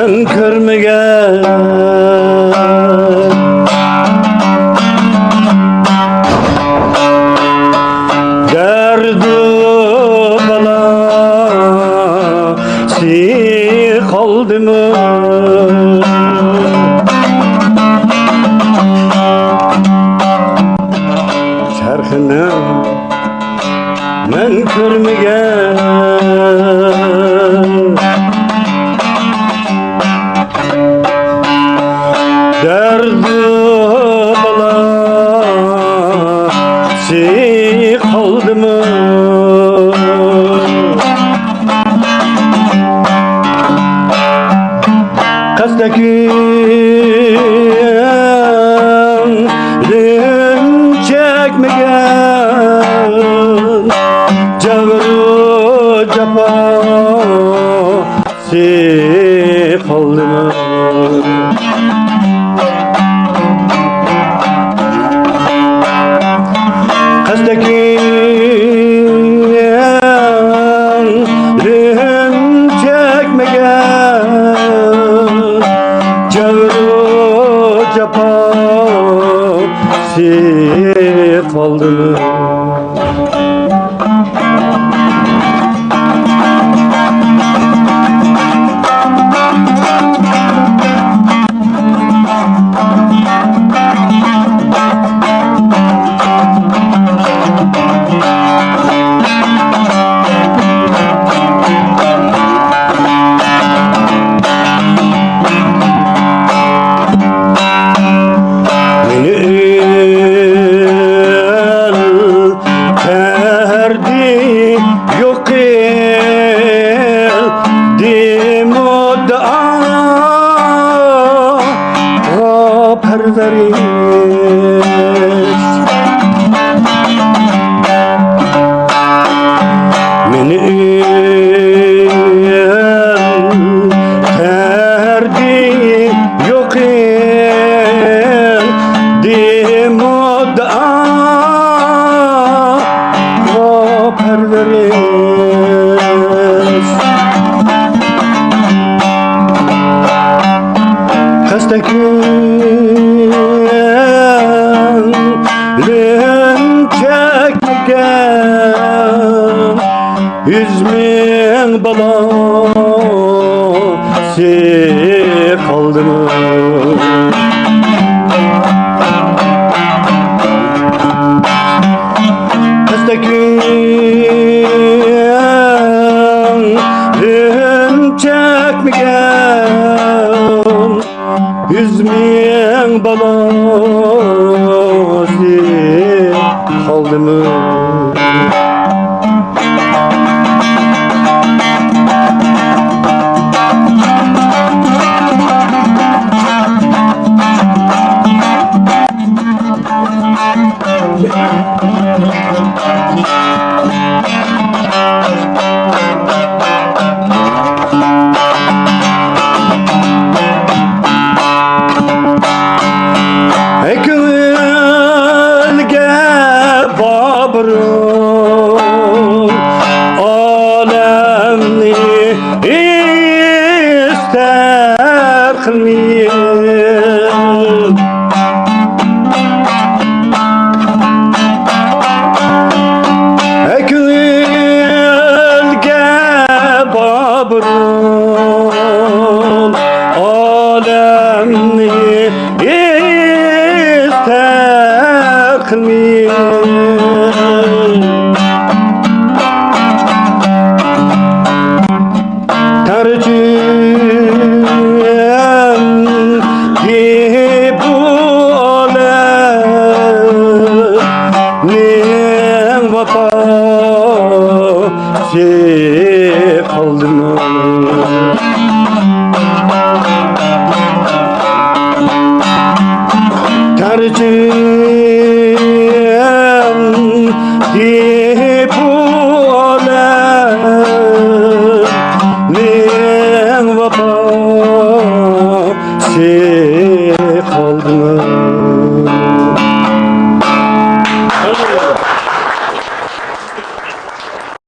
men körmegen derdi bala si kaldımı şerhine men körmegen derdi bala si kaldımı kazdaki çekmegen cavru capa si kaldımı kazdaki çekmegen cavru capa si kaldımı yok el dimudda perveriş meni terdi yok el dimudda perveriş kastakün çekmegen yüzmin balası kaldımı kastakün çekmegen yüzmin balası kaldımı alemni ister kılmayın ekülge babrun alemni ister kılmayın kaldımı tercihim deyip alemin vefası kaldımı